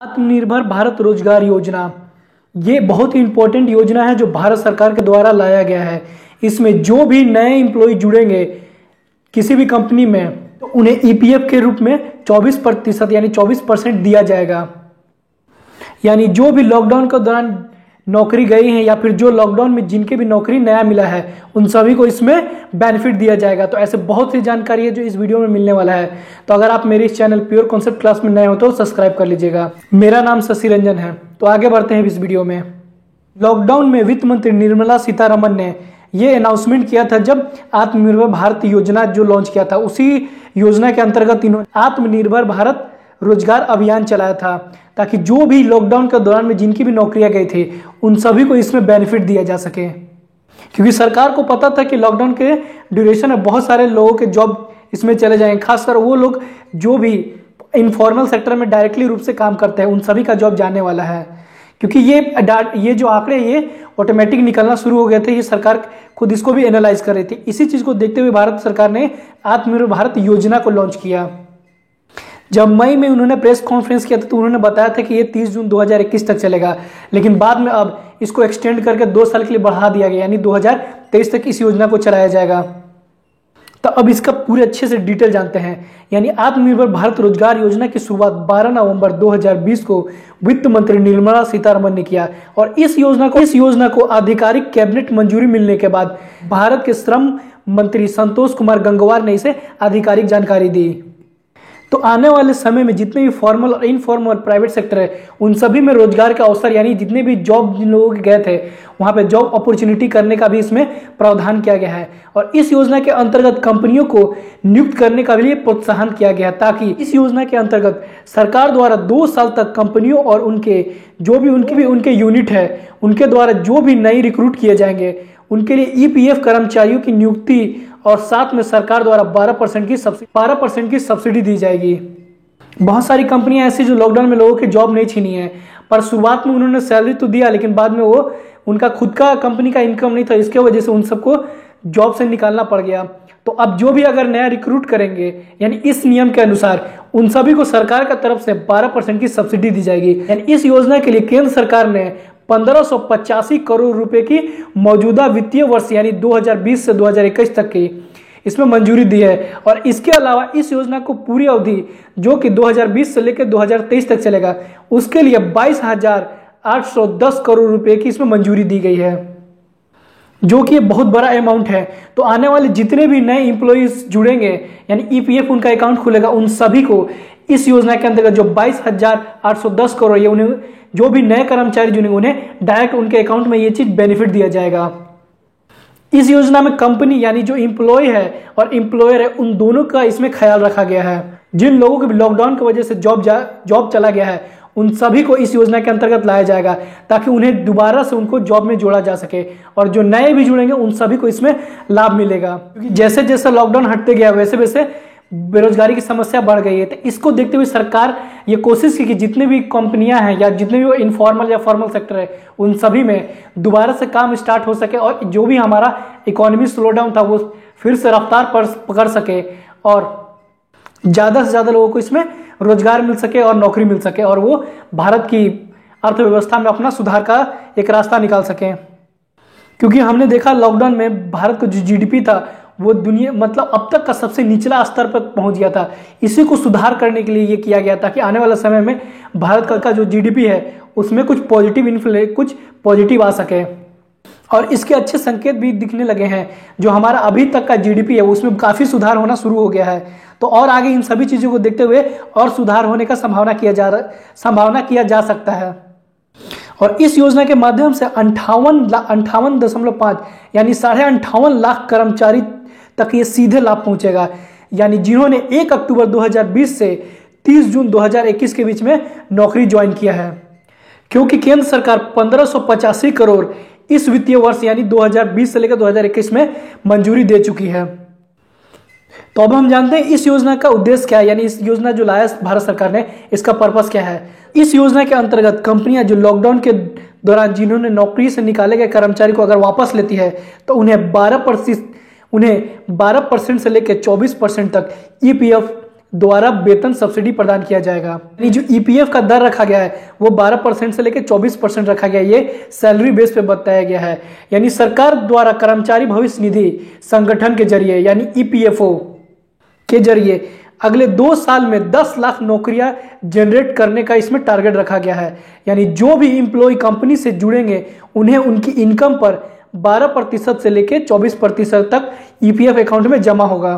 आत्मनिर्भर भारत रोजगार योजना, ये बहुत ही इंपॉर्टेंट योजना है जो भारत सरकार के द्वारा लाया गया है। इसमें जो भी नए एम्प्लॉय जुड़ेंगे किसी भी कंपनी में तो उन्हें ईपीएफ के रूप में 24% यानी 24% दिया जाएगा। यानी जो भी लॉकडाउन के दौरान नौकरी गई है या फिर जो लॉकडाउन में जिनके भी नौकरी नया मिला है उन सभी को इसमें बेनिफिट दिया जाएगा। तो ऐसे बहुत सी जानकारी है जो इस वीडियो में मिलने वाला है। तो अगर आप मेरे इस चैनल प्योर कॉन्सेप्ट क्लास में नए हो तो सब्सक्राइब कर लीजिएगा। मेरा नाम शशि रंजन है। तो आगे बढ़ते हैं इस वीडियो में। लॉकडाउन में वित्त मंत्री निर्मला सीतारमण ने ये अनाउंसमेंट किया था जब आत्मनिर्भर भारत योजना जो लॉन्च किया था, उसी योजना के अंतर्गत इन्होंने आत्मनिर्भर भारत रोजगार अभियान चलाया था ताकि जो भी लॉकडाउन के दौरान में जिनकी भी नौकरियां गई थी उन सभी को इसमें बेनिफिट दिया जा सके। क्योंकि सरकार को पता था कि लॉकडाउन के ड्यूरेशन में बहुत सारे लोगों के जॉब इसमें चले जाएंगे, खासकर वो लोग जो भी इनफॉर्मल सेक्टर में डायरेक्टली रूप से काम करते हैं उन सभी का जॉब जाने वाला है। क्योंकि ये जो आंकड़े ये ऑटोमेटिक निकलना शुरू हो गए थे, ये सरकार खुद इसको भी एनालाइज कर रही थी। इसी चीज को देखते हुए भारत सरकार ने आत्मनिर्भर भारत योजना को लॉन्च किया। जब मई में उन्होंने प्रेस कॉन्फ्रेंस किया था तो उन्होंने बताया था कि ये 30 जून 2021 तक चलेगा, लेकिन बाद में अब इसको एक्सटेंड करके 2 साल के लिए बढ़ा दिया गया, यानी 2023 तक इस योजना को चलाया जाएगा। तो अब इसका पूरे अच्छे से डिटेल जानते हैं। यानी आत्मनिर्भर भारत रोजगार योजना की शुरुआत 12 नवंबर 2020 को वित्त मंत्री निर्मला सीतारमण ने किया और इस योजना को आधिकारिक कैबिनेट मंजूरी मिलने के बाद भारत के श्रम मंत्री संतोष कुमार गंगवार ने इसे आधिकारिक जानकारी दी। तो आने वाले समय में जितने भी फॉर्मल और इनफॉर्मल प्राइवेट सेक्टर है उन सभी में रोजगार का अवसर, यानी जितने भी जॉब जिन लोगों के गए थे वहां पे जॉब अपॉर्चुनिटी करने का भी इसमें प्रावधान किया गया है। और इस योजना के अंतर्गत कंपनियों को नियुक्त करने का भी प्रोत्साहन किया गया है ताकि इस योजना के अंतर्गत सरकार द्वारा 2 साल तक कंपनियों और उनके यूनिट है उनके द्वारा जो भी नई रिक्रूट किए जाएंगे उनके लिए ईपीएफ कर्मचारियों की नियुक्ति और साथ में सरकार द्वारा 12% की सब्सिडी दी जाएगी। बहुत सारी कंपनियां ऐसी जो लॉकडाउन में लोगों की जॉब नहीं छीनी है, पर शुरुआत में उन्होंने सैलरी तो दिया लेकिन बाद में वो उनका खुद का कंपनी का इनकम नहीं था, इसके वजह से उन सबको जॉब से निकालना पड़ गया। तो अब जो भी अगर नया रिक्रूट करेंगे यानी इस नियम के अनुसार उन सभी को सरकार की तरफ से 12% की सब्सिडी दी जाएगी। यानी इस योजना के लिए केंद्र सरकार ने 1585 करोड़ रुपए की मौजूदा वित्तीय वर्ष यानी 2020 से 2021 तक की इसमें मंजूरी दी है। और इसके अलावा इस योजना को पूरी अवधि जो कि 2020 से लेकर 2023 तक चलेगा उसके लिए 22,810 करोड़ रुपए की इसमें मंजूरी दी गई है, जो कि बहुत बड़ा अमाउंट है। तो आने वाले जितने भी नए एम्प्लॉइज जुड़ेंगे यानी ईपीएफ उनका अकाउंट खुलेगा उन सभी को इस योजना के अंतर्गत जो 22,810 करोड़ ये उन्हें जो भी नए कर्मचारी जुड़ेंगे उन्हें डायरेक्ट उनके अकाउंट में ये चीज बेनिफिट दिया जाएगा। इस योजना में कंपनी यानी जो एम्प्लॉय है और एम्प्लॉयर है उन दोनों का इसमें ख्याल रखा गया है। जिन लोगों के लॉकडाउन की वजह से जॉब चला गया है उन सभी को इस योजना के अंतर्गत लाया जाएगा ताकि उन्हें दोबारा से उनको जॉब में जोड़ा जा सके और जो नए भी जुड़ेंगे उन सभी को इसमें लाभ मिलेगा। क्योंकि जैसे जैसे लॉकडाउन हटते गया वैसे वैसे बेरोजगारी की समस्या बढ़ गई है। तो इसको देखते हुए सरकार ये कोशिश की कि जितने भी कंपनियां हैं या जितने भी इनफॉर्मल या फॉर्मल सेक्टर है उन सभी में दोबारा से काम स्टार्ट हो सके और जो भी हमारा इकोनॉमी स्लो डाउन था वो फिर से रफ्तार पकड़ सके और ज्यादा से ज्यादा लोगों को इसमें रोजगार मिल सके और नौकरी मिल सके और वो भारत की अर्थव्यवस्था में अपना सुधार का एक रास्ता निकाल सके। क्योंकि हमने देखा लॉकडाउन में भारत का जो जीडीपी था वो दुनिया मतलब अब तक का सबसे निचला स्तर पर पहुंच गया था। इसी को सुधार करने के लिए ये किया गया ताकि आने वाले समय में भारत का जो जीडीपी है उसमें कुछ पॉजिटिव आ सके। और इसके अच्छे संकेत भी दिखने लगे हैं। जो हमारा अभी तक का जीडीपी है उसमें काफी सुधार होना शुरू हो गया है। तो और आगे इन सभी चीजों को देखते हुए और सुधार होने का संभावना किया जा सकता है। और इस योजना के माध्यम से 58.5 यानी 58.5 लाख कर्मचारी तक ये सीधे लाभ पहुंचेगा। यानी जिन्होंने 1 अक्टूबर 2020 से 30 जून 2021 के बीच में नौकरी ज्वाइन किया है। क्योंकि केंद्र सरकार 1585 करोड़ इस वित्तीय वर्ष यानी 2020 से लेकर 2021 में मंजूरी दे चुकी है। तो अब हम जानते हैं इस योजना का उद्देश्य क्या है, यानी इस योजना जो लाया भारत सरकार ने इसका पर्पस क्या है। इस योजना के अंतर्गत कंपनियां जो लॉकडाउन के दौरान जिन्होंने नौकरी से निकाले गए कर्मचारी को अगर वापस लेती है तो उन्हें 12% से लेकर 24% तक ईपीएफ द्वारा वेतन सब्सिडी प्रदान किया जाएगा। यानी जो ईपीएफ का दर रखा गया है वो 12% से लेकर 24% रखा गया है। ये सैलरी बेस पे बताया गया है। यानी सरकार द्वारा कर्मचारी भविष्य निधि संगठन के जरिए यानी ईपीएफओ के जरिए अगले 2 साल में 10 लाख नौकरियां जनरेट करने का इसमें टारगेट रखा गया है। यानी जो भी इंप्लॉय कंपनी से जुड़ेंगे उन्हें उनकी इनकम पर 12% से लेकर 24% तक ईपीएफ अकाउंट में जमा होगा।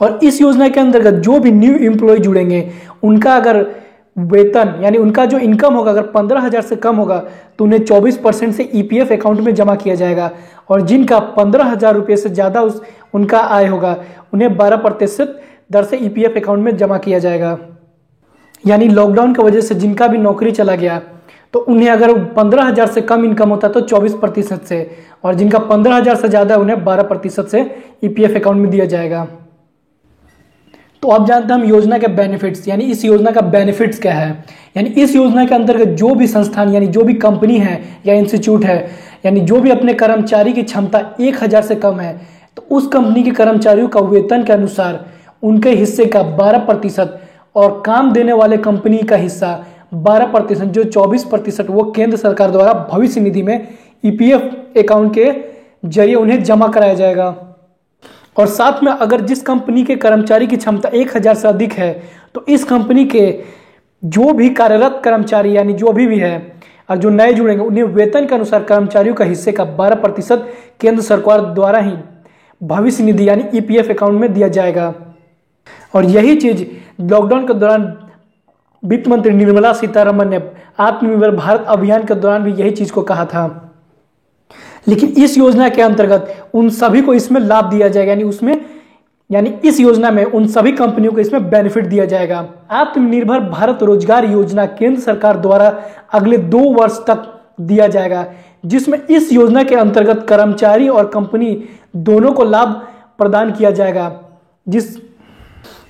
और इस योजना के अंतर्गत जो भी न्यू एम्प्लॉय जुड़ेंगे उनका अगर वेतन यानी उनका जो इनकम होगा अगर 15,000 से कम होगा तो उन्हें 24% से ईपीएफ अकाउंट में जमा किया जाएगा। और जिनका 15,000 रुपये से ज़्यादा उनका आय होगा उन्हें 12% दर से ईपीएफ अकाउंट में जमा किया जाएगा। यानी लॉकडाउन की वजह से जिनका भी नौकरी चला गया तो उन्हें अगर 15,000 से कम इनकम होता तो 24% से, और जिनका 15,000 से ज़्यादा उन्हें 12% से ईपीएफ अकाउंट में दिया जाएगा। तो अब जानते हैं हम योजना के बेनिफिट्स, यानी इस योजना का बेनिफिट्स क्या है। यानी इस योजना के अंतर्गत जो भी संस्थान यानी जो भी कंपनी है या इंस्टीट्यूट है यानी जो भी अपने कर्मचारी की क्षमता 1,000 से कम है तो उस कंपनी के कर्मचारियों का वेतन के अनुसार उनके हिस्से का 12% और काम देने वाले कंपनी का हिस्सा 12% जो 24% वो केंद्र सरकार द्वारा भविष्य निधि में ईपीएफ अकाउंट के जरिए उन्हें जमा कराया जाएगा। और साथ में अगर जिस कंपनी के कर्मचारी की क्षमता 1,000 से अधिक है तो इस कंपनी के जो भी कार्यरत कर्मचारी यानी जो भी है और जो नए जुड़ेंगे उन्हें वेतन के अनुसार कर्मचारियों का हिस्से का 12% केंद्र सरकार द्वारा ही भविष्य निधि यानी ईपीएफ अकाउंट में दिया जाएगा। और यही चीज लॉकडाउन के दौरान वित्त मंत्री निर्मला सीतारमण ने आत्मनिर्भर भारत अभियान के दौरान भी यही चीज को कहा था। लेकिन इस योजना के अंतर्गत उन सभी को इसमें लाभ दिया जाएगा, यानी इस योजना में उन सभी कंपनियों को इसमें बेनिफिट दिया जाएगा। आत्मनिर्भर भारत रोजगार योजना केंद्र सरकार द्वारा अगले 2 वर्ष तक दिया जाएगा, जिसमें इस योजना के अंतर्गत कर्मचारी और कंपनी दोनों को लाभ प्रदान किया जाएगा। जिस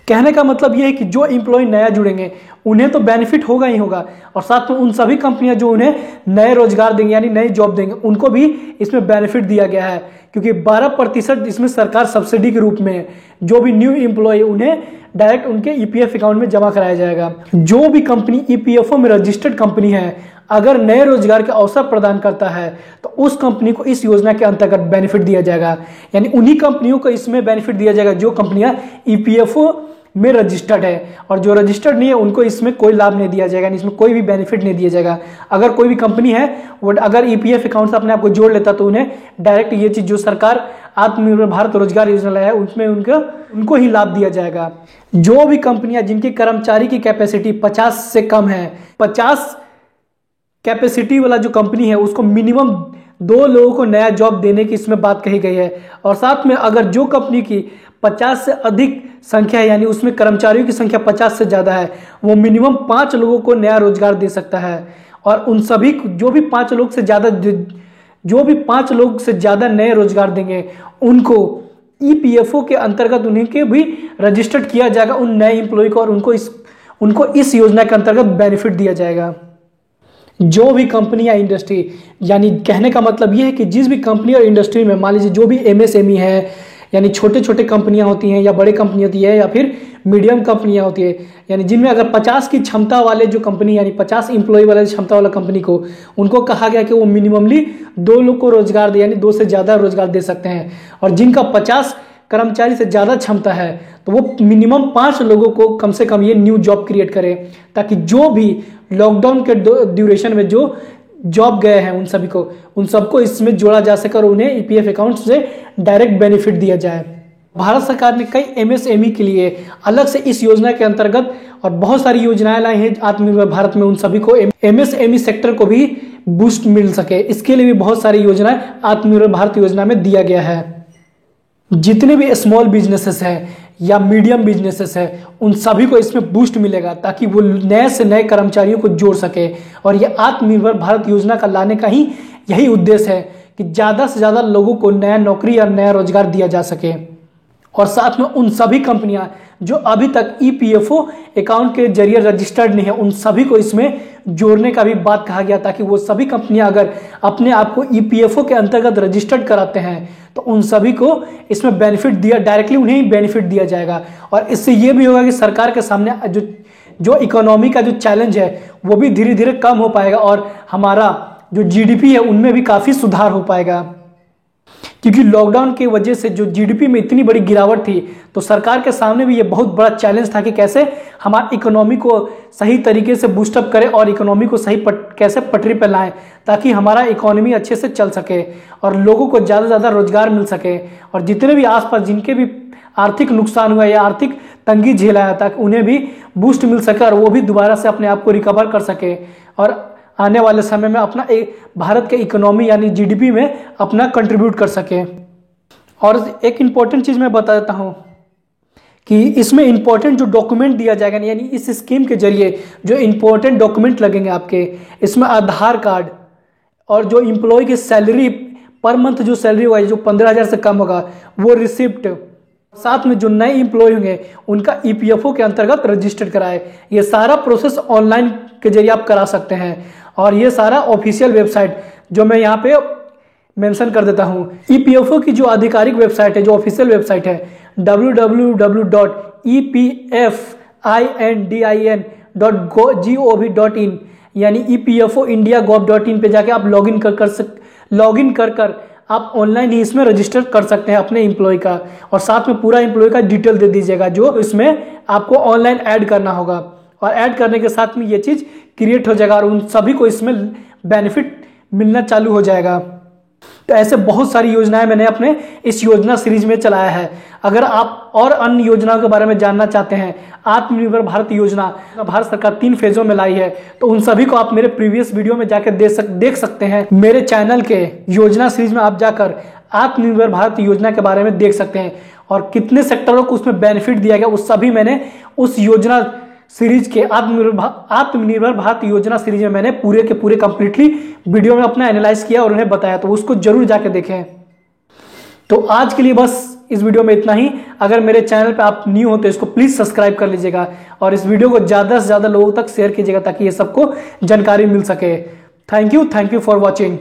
कहने का मतलब यह है कि जो एम्प्लॉय नया जुड़ेंगे उन्हें तो बेनिफिट होगा ही होगा, और साथ में उन सभी कंपनियां जो उन्हें नए रोजगार देंगे यानी नई जॉब देंगे उनको भी इसमें बेनिफिट दिया गया है, क्योंकि 12% इसमें सरकार सब्सिडी के रूप में जो भी न्यू एम्प्लॉय उन्हें डायरेक्ट उनके ईपीएफ अकाउंट में जमा कराया जाएगा। जो भी कंपनी ईपीएफओ में रजिस्टर्ड कंपनी है अगर नए रोजगार के अवसर प्रदान करता है तो उस कंपनी को इस योजना के अंतर्गत बेनिफिट दिया जाएगा। यानी उन्हीं कंपनियों को इसमें बेनिफिट दिया जाएगा जो कंपनियां ईपीएफओ में रजिस्टर्ड है, और जो रजिस्टर्ड नहीं है उनको इसमें कोई लाभ नहीं दिया जाएगा, इसमें कोई भी बेनिफिट नहीं दिया जाएगा। अगर कोई भी कंपनी है वो अगर ईपीएफ अकाउंट से अपने आप को जोड़ लेता तो उन्हें डायरेक्ट ये चीज जो सरकार आत्मनिर्भर भारत रोजगार योजना लाया है उसमें उनको ही लाभ दिया जाएगा। जो भी कंपनियां जिनके कर्मचारी की कैपेसिटी 50 से कम है, 50 कैपेसिटी वाला जो कंपनी है उसको मिनिमम 2 लोगों को नया जॉब देने की इसमें बात कही गई है। और साथ में अगर जो कंपनी की 50 से अधिक संख्या है यानी उसमें कर्मचारियों की संख्या 50 से ज़्यादा है वो मिनिमम 5 लोगों को नया रोजगार दे सकता है। और उन सभी जो भी 5 लोग से ज़्यादा नए रोजगार देंगे उनको ईपीएफओ के अंतर्गत उन्हें के भी रजिस्टर्ड किया जाएगा उन नए एम्प्लॉय को, और उनको इस योजना के अंतर्गत बेनिफिट दिया जाएगा। जो भी कंपनी या इंडस्ट्री, यानी कहने का मतलब यह है कि जिस भी कंपनी और इंडस्ट्री में मान लीजिए जो भी एमएसएमई है यानी छोटे छोटे कंपनियां होती हैं या बड़े कंपनी होती है या फिर मीडियम कंपनियां होती है, यानी जिनमें अगर 50 की क्षमता वाले जो कंपनी यानी 50 एम्प्लॉय वाले क्षमता वाला कंपनी को उनको कहा गया कि वो मिनिममली 2 लोग को रोजगार दे यानी 2 से ज़्यादा रोजगार दे सकते हैं। और जिनका 50 कर्मचारी से ज़्यादा क्षमता है तो वो मिनिमम 5 लोगों को कम से कम ये न्यू जॉब क्रिएट करे, ताकि जो भी लॉकडाउन के ड्यूरेशन में जो जॉब गए हैं उन सबको इसमें जोड़ा जा सके और उन्हें ईपीएफ अकाउंट से डायरेक्ट बेनिफिट दिया जाए। भारत सरकार ने कई एमएसएमई के लिए अलग से इस योजना के अंतर्गत और बहुत सारी योजनाएं लाई हैं आत्मनिर्भर भारत में, उन सभी को एमएसएमई सेक्टर को भी बूस्ट मिल सके इसके लिए भी बहुत सारी योजनाएं आत्मनिर्भर भारत योजना में दिया गया है। जितने भी स्मॉल बिजनेसेस हैं या मीडियम बिजनेसेस है उन सभी को इसमें बूस्ट मिलेगा ताकि वो नए से नए कर्मचारियों को जोड़ सके। और ये आत्मनिर्भर भारत योजना का लाने का ही यही उद्देश्य है कि ज़्यादा से ज़्यादा लोगों को नया नौकरी या नया रोजगार दिया जा सके। और साथ में उन सभी कंपनियां जो अभी तक ईपीएफओ अकाउंट के जरिए रजिस्टर्ड नहीं है, उन सभी को इसमें जोड़ने का भी बात कहा गया, ताकि वो सभी कंपनियां अगर अपने आप को ईपीएफओ के अंतर्गत रजिस्टर्ड कराते हैं तो उन सभी को इसमें बेनिफिट दिया, डायरेक्टली उन्हें ही बेनिफिट दिया जाएगा। और इससे ये भी होगा कि सरकार के सामने जो इकोनॉमी का जो चैलेंज है वो भी धीरे धीरे कम हो पाएगा और हमारा जो जीडीपी है उनमें भी काफी सुधार हो पाएगा। क्योंकि लॉकडाउन की वजह से जो जीडीपी में इतनी बड़ी गिरावट थी, तो सरकार के सामने भी ये बहुत बड़ा चैलेंज था कि कैसे हमारी इकोनॉमी को सही तरीके से बूस्टअप करें और इकोनॉमी को सही कैसे पटरी पर लाएं, ताकि हमारा इकोनॉमी अच्छे से चल सके और लोगों को ज़्यादा से ज़्यादा रोजगार मिल सके। और जितने भी आसपास जिनके भी आर्थिक नुकसान हुआ या आर्थिक तंगी झेला है, ताकि उन्हें भी बूस्ट मिल सके और वो भी दोबारा से अपने आप को रिकवर कर सके और आने वाले समय में अपना भारत के इकोनॉमी यानी जीडीपी में अपना कंट्रीब्यूट कर सके। और एक इम्पॉर्टेंट चीज़ मैं बता देता हूँ कि इसमें इंपॉर्टेंट जो डॉक्यूमेंट दिया जाएगा, यानी इस स्कीम के जरिए जो इंपॉर्टेंट डॉक्यूमेंट लगेंगे आपके, इसमें आधार कार्ड और जो एम्प्लॉय की सैलरी पर मंथ जो सैलरी होगी जो 15,000 से कम होगा वो रिसिप्ट, साथ में जो नए एम्प्लॉय होंगे उनका ईपीएफओ के अंतर्गत रजिस्टर्ड कराए। ये सारा प्रोसेस ऑनलाइन के जरिए आप करा सकते हैं और ये सारा ऑफिशियल वेबसाइट जो मैं यहाँ पे मेंशन कर देता हूँ। ईपीएफओ की जो आधिकारिक वेबसाइट है, जो ऑफिशियल वेबसाइट है www.epfindin.gov.in यानी epfoindia.gov.in पे जाके आप लॉगिन कर आप ऑनलाइन ही इसमें रजिस्टर कर सकते हैं अपने एम्प्लॉय का, और साथ में पूरा एम्प्लॉय का डिटेल दे दीजिएगा जो इसमें आपको ऑनलाइन ऐड करना होगा। और ऐड करने के साथ में ये चीज़ क्रिएट हो जाएगा और उन सभी को इसमें बेनिफिट मिलना चालू हो जाएगा। तो ऐसे बहुत सारी योजनाएं मैंने अपने इस योजना सीरीज में चलाया है। अगर आप और अन्य योजनाओं के बारे में जानना चाहते हैं, आत्मनिर्भर भारत योजना भारत सरकार 3 फेजों में लाई है, तो उन सभी को आप मेरे प्रीवियस वीडियो में जाकर देख सकते हैं। मेरे चैनल के योजना सीरीज में आप जाकर आत्मनिर्भर भारत योजना के बारे में देख सकते हैं और कितने सेक्टरों को उसमें बेनिफिट दिया गया, उस सभी मैंने उस योजना सीरीज के आत्मनिर्भर भारत योजना सीरीज में मैंने पूरे के पूरे कंप्लीटली वीडियो में अपना एनालाइज किया और उन्हें बताया, तो उसको जरूर जाके देखें। तो आज के लिए बस इस वीडियो में इतना ही। अगर मेरे चैनल पे आप न्यू हो तो इसको प्लीज सब्सक्राइब कर लीजिएगा और इस वीडियो को ज्यादा से ज्यादा लोगों तक शेयर कीजिएगा ताकि ये सबको जानकारी मिल सके। Thank you for watching.